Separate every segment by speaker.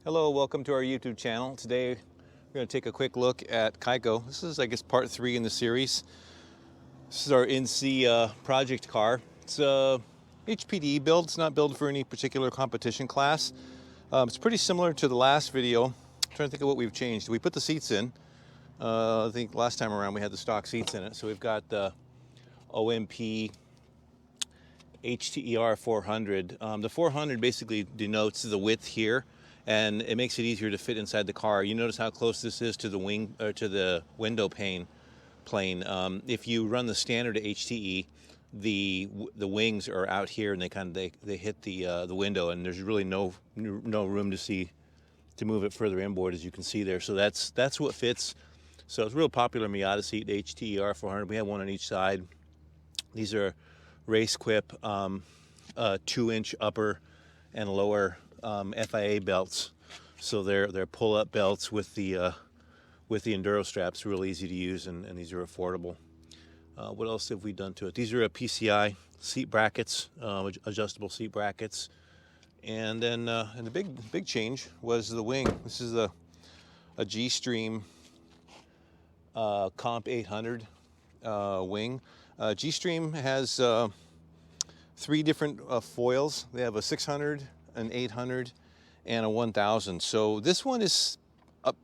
Speaker 1: Hello, welcome to our YouTube channel. Today we're going to take a quick look at Kaiko. This is, I guess, part 3 in the series. This is our NC project car. It's a HPDE build. It's not built for any particular competition class. It's pretty similar to the last video. I'm trying to think of what we've changed. We put the seats in. I think last time around we had the stock seats in it. So we've got the OMP HTER 400. The 400 basically denotes the width here, and it makes it easier to fit inside the car. You notice how close this is to the wing or to the window plane. If you run the standard HTE, the wings are out here and they hit the window, and there's really no room to move it further inboard, as you can see there. So that's what fits. So it's a real popular Miata seat, the HTER 400. We have one on each side. These are race quip 2-inch upper and lower FIA belts. So they're pull-up belts with the enduro straps. Real easy to use, and these are affordable. What else have we done to it? These are PCI seat brackets, adjustable seat brackets. And then and the big change was the wing. This is a Gstream Comp 800 wing. Gstream has 3 different foils. They have a 600, an 800, and a 1000. So this one is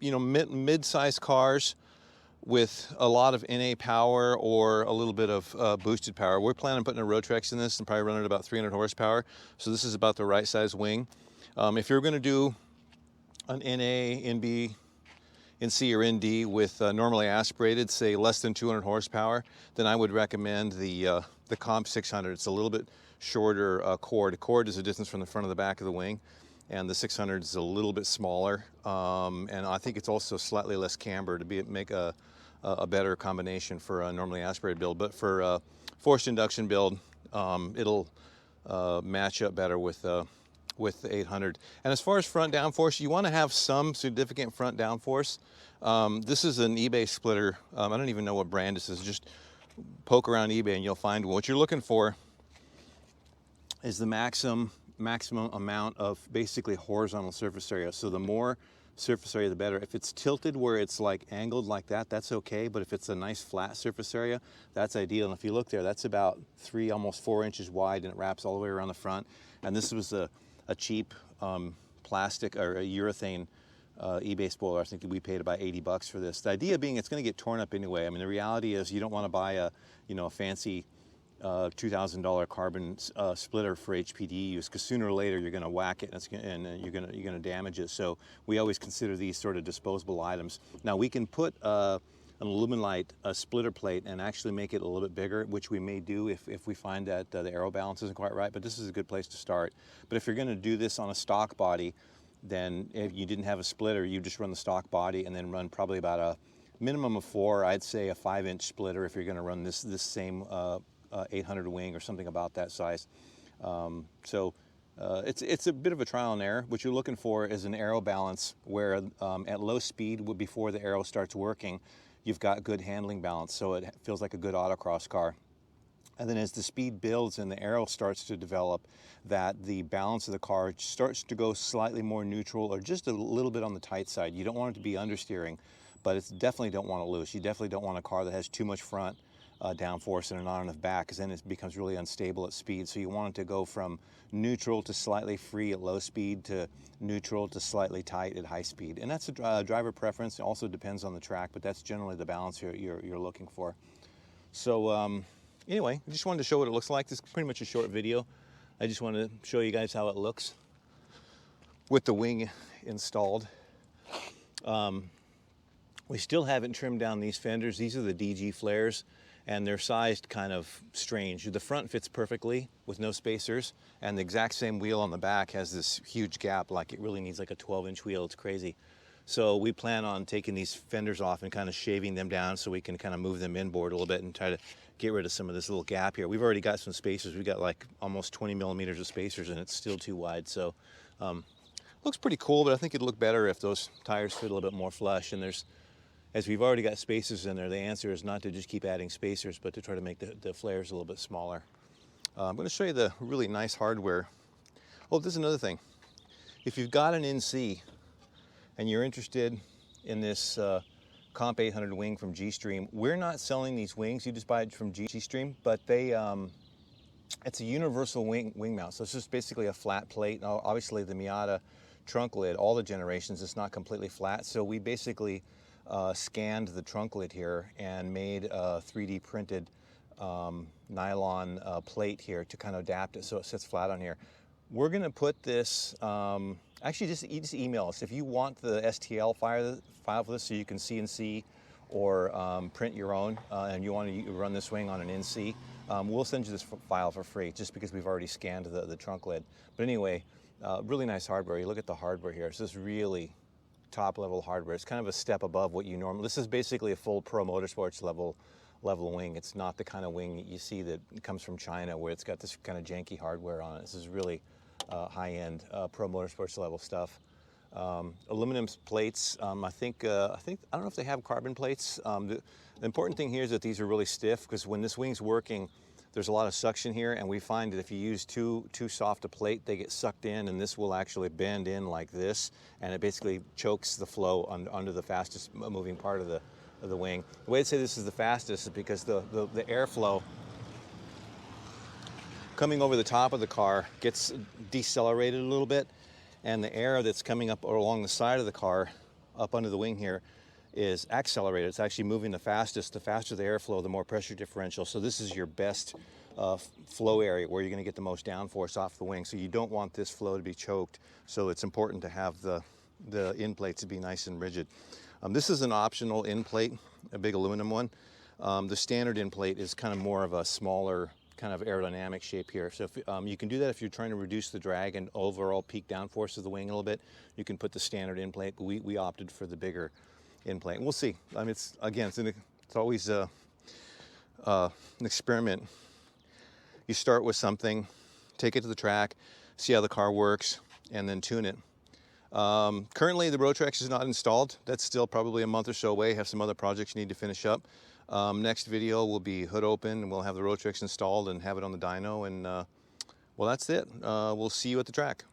Speaker 1: mid-sized cars with a lot of NA power or a little bit of boosted power. We're planning on putting a Rotrex in this and probably running about 300 horsepower. So this is about the right size wing. If you're going to do an NA, NB, NC or ND with normally aspirated, say less than 200 horsepower, then I would recommend the Comp 600. It's a little bit shorter cord. Cord is a distance from the front of the back of the wing, and the 600 is a little bit smaller, and I think it's also slightly less camber to make a better combination for a normally aspirated build. But for a forced induction build, it'll match up better with the 800. And as far as front downforce, you want to have some significant front downforce. This is an eBay splitter. I don't even know what brand this is. Just poke around eBay and you'll find one. What you're looking for is the maximum amount of basically horizontal surface area. So the more surface area, the better. If it's tilted where it's like angled like that, that's okay. But if it's a nice flat surface area, that's ideal. And if you look there, that's about 3, almost 4 inches wide, and it wraps all the way around the front. And this was a cheap plastic or a urethane eBay spoiler. I think we paid about 80 bucks for this. The idea being it's going to get torn up anyway. I mean, the reality is you don't want to buy a fancy $2,000 carbon splitter for HPDE use, because sooner or later you're going to whack it and you're going to damage it. So we always consider these sort of disposable items. Now we can put an aluminite splitter plate and actually make it a little bit bigger, which we may do if we find that the aero balance isn't quite right, but this is a good place to start. But if you're going to do this on a stock body, then if you didn't have a splitter, you just run the stock body and then run probably about a minimum of 4, I'd say a 5-inch splitter if you're going to run this same 800 wing or something about that size. It's a bit of a trial and error. What you're looking for is an aero balance where at low speed, before the aero starts working, you've got good handling balance, so it feels like a good autocross car. And then as the speed builds and the aero starts to develop, that the balance of the car starts to go slightly more neutral or just a little bit on the tight side. You don't want it to be understeering, but it's definitely don't want it loose. You definitely don't want a car that has too much front downforce and not enough back, because then it becomes really unstable at speed. So you want it to go from neutral to slightly free at low speed to neutral to slightly tight at high speed. And that's a driver preference. It also depends on the track, but that's generally the balance you're looking for. So anyway, I just wanted to show what it looks like. This is pretty much a short video. I just wanted to show you guys how it looks with the wing installed. We still haven't trimmed down these fenders. These are the DG flares, and they're sized kind of strange. The front fits perfectly with no spacers, and the exact same wheel on the back has this huge gap, like it really needs like a 12-inch wheel. It's crazy. So we plan on taking these fenders off and kind of shaving them down so we can kind of move them inboard a little bit and try to get rid of some of this little gap here. We've already got some spacers. We've got like almost 20 millimeters of spacers, and it's still too wide. So looks pretty cool, but I think it'd look better if those tires fit a little bit more flush. And as we've already got spacers in there, the answer is not to just keep adding spacers, but to try to make the flares a little bit smaller. I'm going to show you the really nice hardware. Oh, this is another thing. If you've got an NC, and you're interested in this Comp 800 wing from Gstream, we're not selling these wings. You just buy it from Gstream, but they it's a universal wing mount. So it's just basically a flat plate. Now, obviously the Miata trunk lid, all the generations, it's not completely flat. So we basically scanned the trunk lid here and made a 3D printed nylon plate here to kind of adapt it so it sits flat on here. We're gonna put this, actually just email us if you want the STL file for this so you can CNC or print your own and you want to run this wing on an NC. We'll send you this file for free just because we've already scanned the trunk lid. But anyway, really nice hardware. You look at the hardware here. It's just really top level hardware. It's kind of a step above what you normally, this is basically a full Pro Motorsports level wing. It's not the kind of wing you see that comes from China where it's got this kind of janky hardware on it. This is really high-end Pro Motorsports level stuff. Aluminum plates, I don't know if they have carbon plates. The important thing here is that these are really stiff because when this wing's working, there's a lot of suction here, and we find that if you use too soft a plate, they get sucked in, and this will actually bend in like this, and it basically chokes the flow under the fastest moving part of the wing. The way I'd say this is the fastest is because the airflow coming over the top of the car gets decelerated a little bit, and the air that's coming up along the side of the car up under the wing here is accelerated. It's actually moving the fastest. The faster the airflow, the more pressure differential. So this is your best flow area where you're going to get the most downforce off the wing. So you don't want this flow to be choked. So it's important to have the end plates to be nice and rigid. This is an optional end plate, a big aluminum one. The standard end plate is kind of more of a smaller kind of aerodynamic shape here. So if, you can do that if you're trying to reduce the drag and overall peak downforce of the wing a little bit. You can put the standard end plate, but we opted for the bigger end plate. And we'll see. I mean, it's always an experiment. You start with something, take it to the track, see how the car works, and then tune it. Currently, the Roadtrax is not installed. That's still probably a month or so away. Have some other projects you need to finish up. Next video will be hood open, and we'll have the Roadtrax installed and have it on the dyno. And well, that's it. We'll see you at the track.